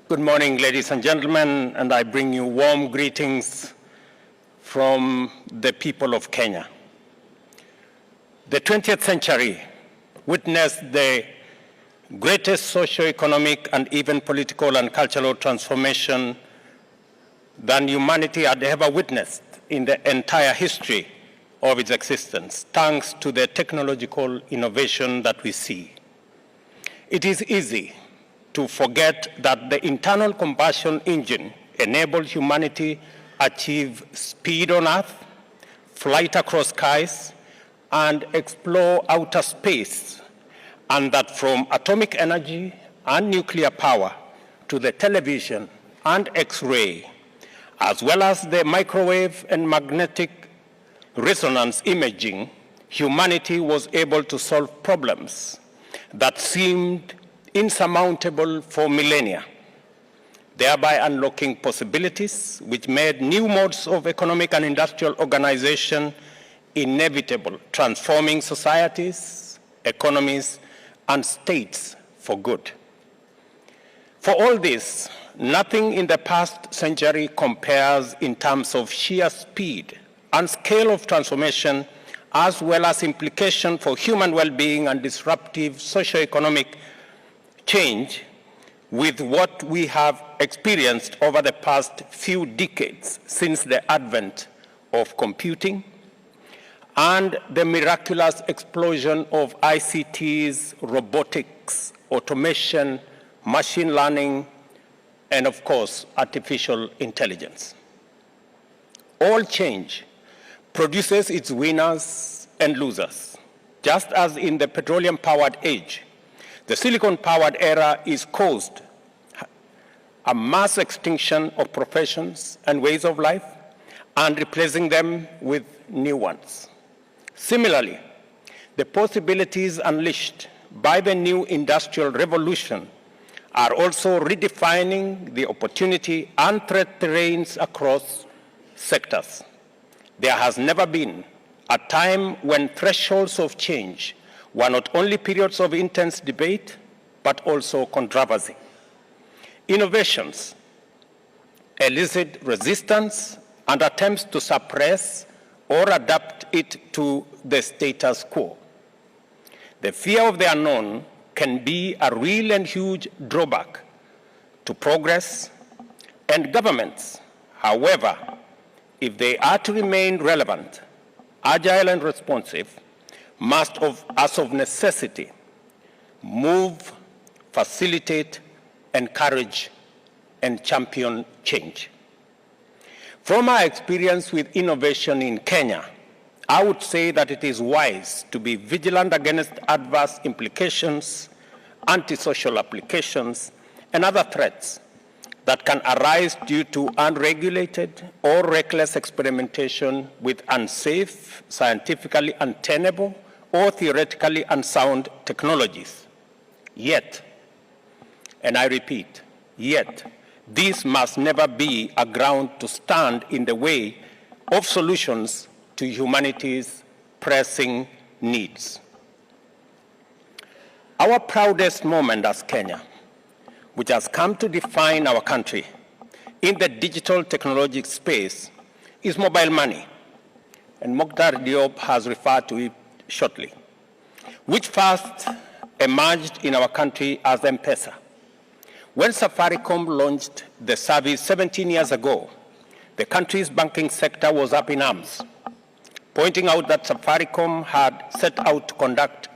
Good morning, ladies and gentlemen, and I bring you warm greetings from the people of Kenya. The 20th century witnessed the greatest socio-economic and even political and cultural transformation than humanity had ever witnessed in the entire history of its existence, thanks to the technological innovation that we see. It is easy to forget that the internal combustion engine enabled humanity achieve speed on Earth, flight across skies, and explore outer space, and that from atomic energy and nuclear power to the television and X-ray, as well as the microwave and magnetic resonance imaging, humanity was able to solve problems that seemed insurmountable for millennia, thereby unlocking possibilities which made new modes of economic and industrial organization inevitable, transforming societies, economies, and states for good. For all this, nothing in the past century compares in terms of sheer speed and scale of transformation, as well as implication for human well-being and disruptive socio-economic change with what we have experienced over the past few decades since the advent of computing and the miraculous explosion of ICTs, robotics, automation, machine learning, and of course, artificial intelligence. All change produces its winners and losers. Just as in the petroleum-powered age, the silicon-powered era is caused a mass extinction of professions and ways of life and replacing them with new ones. Similarly, the possibilities unleashed by the new industrial revolution are also redefining the opportunity and threat terrains across sectors. There has never been a time when thresholds of change were not only periods of intense debate, but also controversy. Innovations elicit resistance and attempts to suppress or adapt it to the status quo. The fear of the unknown can be a real and huge drawback to progress, and governments, however, if they are to remain relevant, agile and responsive, must, as of necessity, move, facilitate, encourage, and champion change. From our experience with innovation in Kenya, I would say that it is wise to be vigilant against adverse implications, antisocial applications, and other threats that can arise due to unregulated or reckless experimentation with unsafe, scientifically untenable, or theoretically unsound technologies. Yet, and I repeat, yet, this must never be a ground to stand in the way of solutions to humanity's pressing needs. Our proudest moment as Kenya, which has come to define our country in the digital technology space, is mobile money, and Mokhtar Diop has referred to it shortly, which first emerged in our country as M-Pesa. When Safaricom launched the service 17 years ago, the country's banking sector was up in arms, pointing out that Safaricom had set out to conduct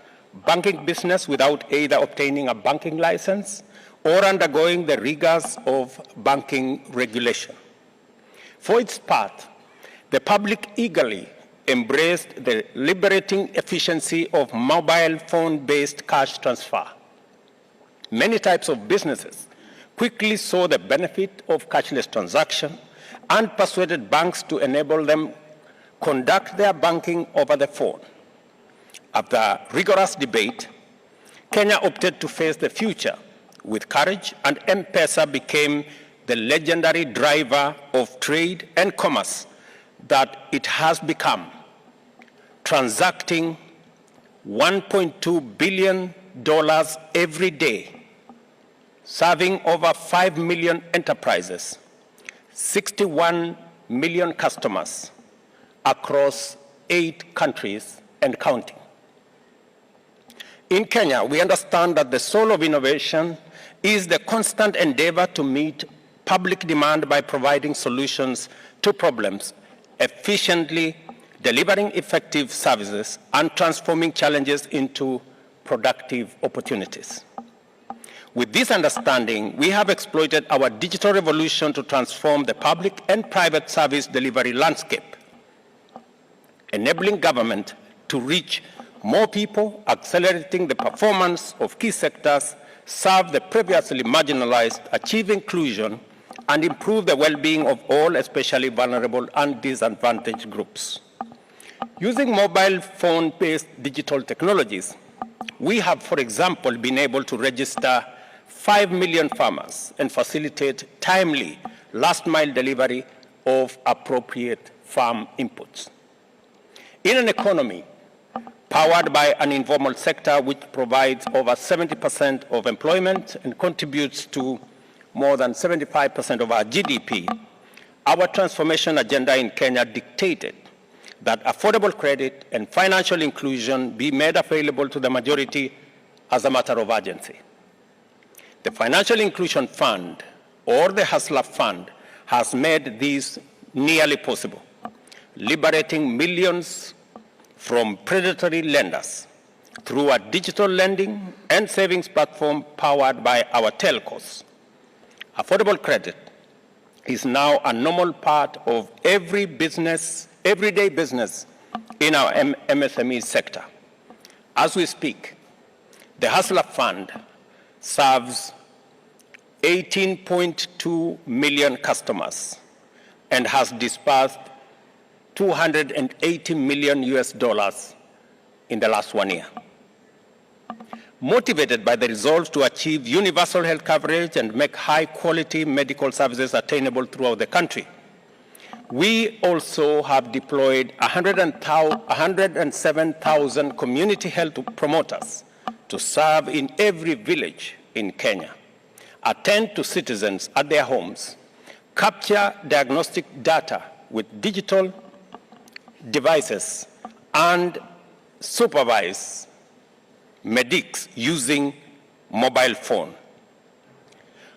banking business without either obtaining a banking license or undergoing the rigors of banking regulation. For its part, the public eagerly embraced the liberating efficiency of mobile phone-based cash transfer. Many types of businesses quickly saw the benefit of cashless transaction and persuaded banks to enable them conduct their banking over the phone. After rigorous debate, Kenya opted to face the future with courage, and M-Pesa became the legendary driver of trade and commerce that it has become, transacting $1.2 billion every day serving over 5 million enterprises, 61 million customers across 8 countries and counting. In Kenya, we understand that the soul of innovation is the constant endeavor to meet public demand by providing solutions to problems, efficiently delivering effective services, and transforming challenges into productive opportunities. With this understanding, we have exploited our digital revolution to transform the public and private service delivery landscape, enabling government to reach more people, accelerating the performance of key sectors, serve the previously marginalized, achieve inclusion, and improve the well-being of all, especially vulnerable and disadvantaged groups. Using mobile phone-based digital technologies, we have, for example, been able to register 5 million farmers and facilitate timely last-mile delivery of appropriate farm inputs. In an economy powered by an informal sector which provides over 70% of employment and contributes to more than 75% of our GDP, our transformation agenda in Kenya dictated that affordable credit and financial inclusion be made available to the majority as a matter of urgency. The Financial Inclusion Fund, or the Hustler Fund, has made this nearly possible, liberating millions from predatory lenders through a digital lending and savings platform powered by our telcos. Affordable credit is now a normal part of everyday business in our MSME sector. As we speak, the Hustler Fund serves 18.2 million customers and has disbursed $280 million in the last 1 year. Motivated by the resolve to achieve universal health coverage and make high-quality medical services attainable throughout the country, we also have deployed 107,000 community health promoters to serve in every village in Kenya, attend to citizens at their homes, capture diagnostic data with digital devices, and supervise medics using mobile phone.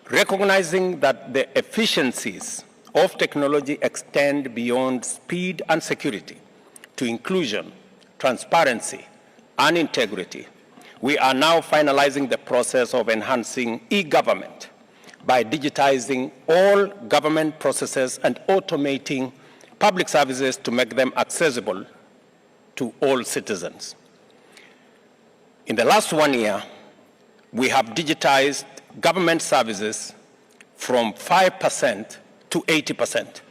Recognizing that the efficiencies of technology extend beyond speed and security to inclusion, transparency, and integrity, we are now finalizing the process of enhancing e-government by digitizing all government processes and automating public services to make them accessible to all citizens. In the last 1 year, we have digitized government services from 5% to 80%.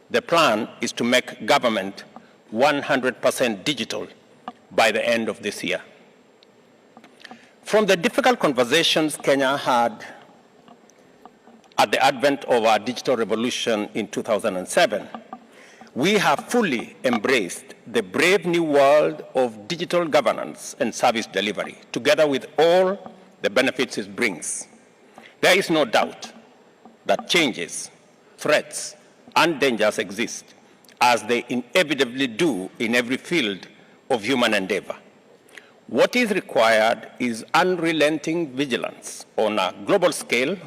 The plan is to make government 100% digital by the end of this year. From the difficult conversations Kenya had at the advent of our digital revolution in 2007, we have fully embraced the brave new world of digital governance and service delivery, together with all the benefits it brings. There is no doubt that changes, threats, and dangers exist, as they inevitably do in every field of human endeavor. What is required is unrelenting vigilance on a global scale,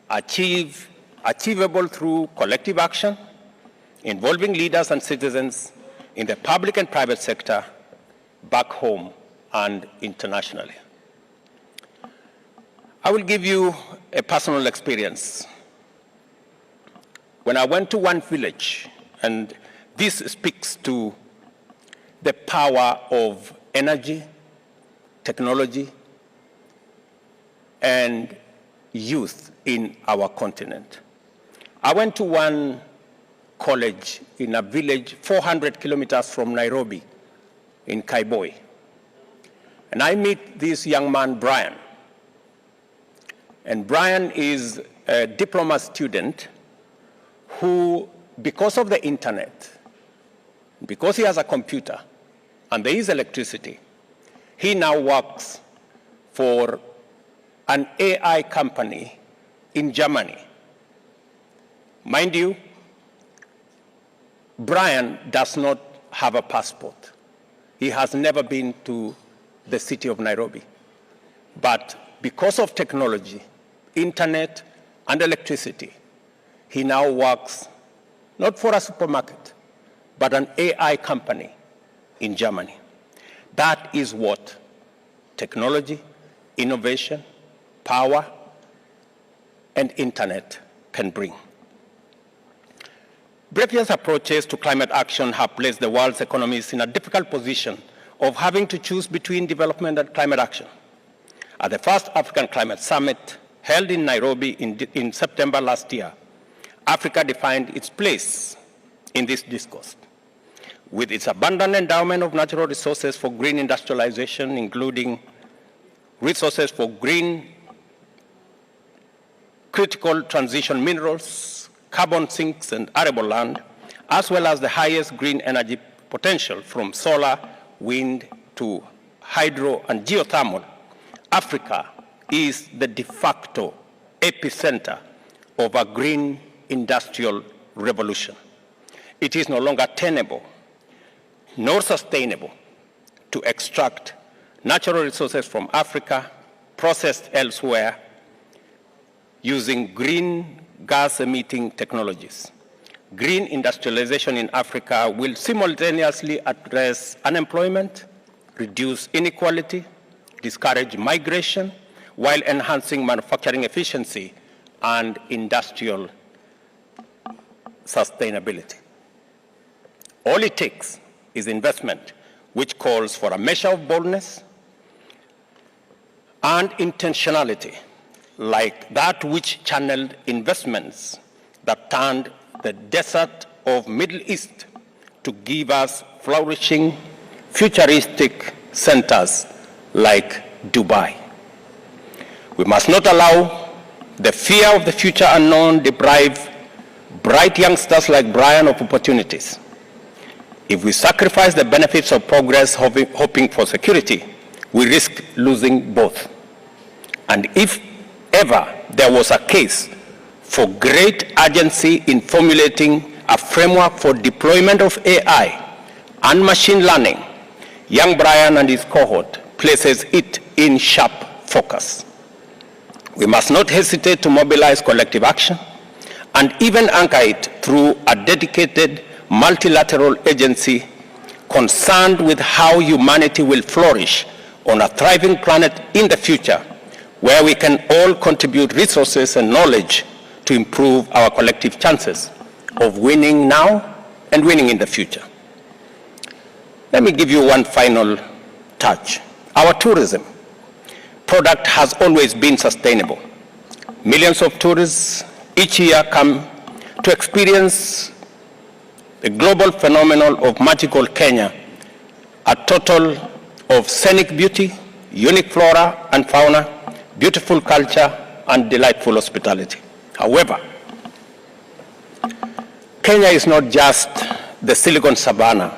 achievable through collective action, involving leaders and citizens in the public and private sector, back home and internationally. I will give you a personal experience. When I went to one village, and this speaks to the power of energy, technology, and youth in our continent. I went to one college in a village 400 kilometers from Nairobi in Kaiboi. And I meet this young man, Brian. And Brian is a diploma student who, because of the internet, because he has a computer and there is electricity, he now works for an AI company in Germany. Mind you, Brian does not have a passport. He has never been to the city of Nairobi. But because of technology, internet, and electricity, he now works not for a supermarket, but an AI company in Germany. That is what technology, innovation, power, and internet can bring. Previous approaches to climate action have placed the world's economies in a difficult position of having to choose between development and climate action. At the first African Climate Summit held in Nairobi in September last year, Africa defined its place in this discourse. With its abundant endowment of natural resources for green industrialization, including resources for green critical transition minerals, carbon sinks, and arable land, as well as the highest green energy potential from solar, wind to hydro and geothermal, Africa is the de facto epicenter of a green industrial revolution. It is no longer tenable nor sustainable to extract natural resources from Africa, processed elsewhere, using green gas-emitting technologies. Green industrialization in Africa will simultaneously address unemployment, reduce inequality, discourage migration, while enhancing manufacturing efficiency and industrial sustainability. All it takes is investment, which calls for a measure of boldness and intentionality, like that which channeled investments that turned the desert of Middle East to give us flourishing, futuristic centers like Dubai. We must not allow the fear of the future unknown deprive bright youngsters like Brian of opportunities. If we sacrifice the benefits of progress hoping for security, we risk losing both. And if ever there was a case for great urgency in formulating a framework for deployment of AI and machine learning, young Brian and his cohort places it in sharp focus. We must not hesitate to mobilize collective action and even anchor it through a dedicated multilateral agency concerned with how humanity will flourish on a thriving planet in the future, where we can all contribute resources and knowledge to improve our collective chances of winning now and winning in the future. Let me give you one final touch. Our tourism product has always been sustainable. Millions of tourists each year come to experience the global phenomenon of magical Kenya, a total of scenic beauty, unique flora and fauna, beautiful culture, and delightful hospitality. However, Kenya is not just the Silicon Savannah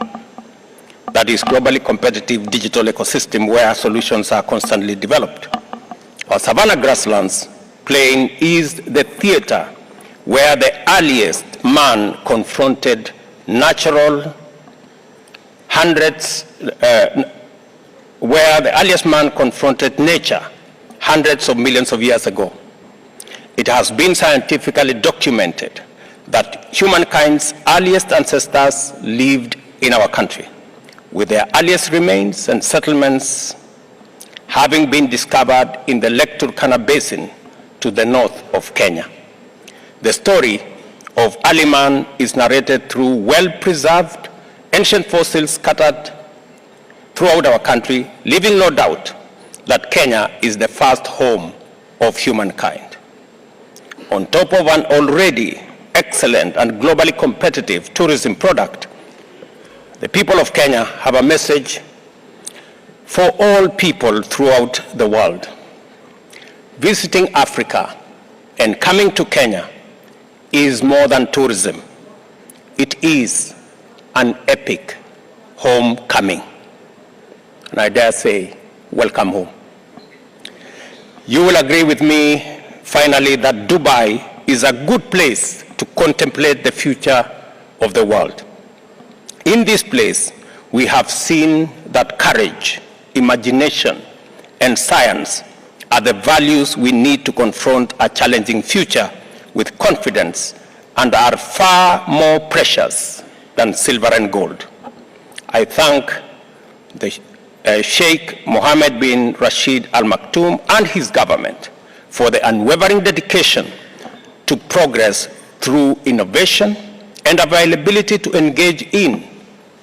that is globally competitive digital ecosystem where solutions are constantly developed. Our Savannah grasslands plain is the theater where the earliest man confronted nature hundreds of millions of years ago. It has been scientifically documented that humankind's earliest ancestors lived in our country, with their earliest remains and settlements having been discovered in the Lake Turkana Basin to the north of Kenya. The story of early man is narrated through well-preserved ancient fossils scattered throughout our country, leaving no doubt that Kenya is the first home of humankind. On top of an already excellent and globally competitive tourism product, the people of Kenya have a message for all people throughout the world. Visiting Africa and coming to Kenya is more than tourism. It is an epic homecoming. And I dare say, welcome home. You will agree with me, finally, that Dubai is a good place to contemplate the future of the world. In this place, we have seen that courage, imagination, and science are the values we need to confront a challenging future with confidence and are far more precious than silver and gold. I thank the Sheikh Mohammed bin Rashid Al Maktoum and his government for the unwavering dedication to progress through innovation and availability to engage in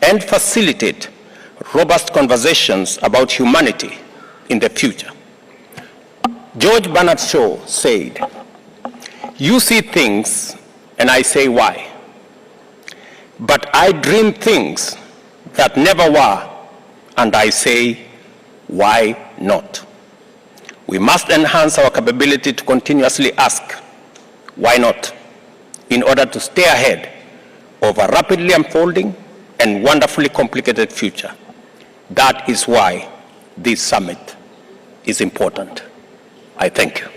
and facilitate robust conversations about humanity in the future. George Bernard Shaw said, "You see things and I say why, but I dream things that never were, and I say, why not?" We must enhance our capability to continuously ask, why not, in order to stay ahead of a rapidly unfolding and wonderfully complicated future. That is why this summit is important. I thank you.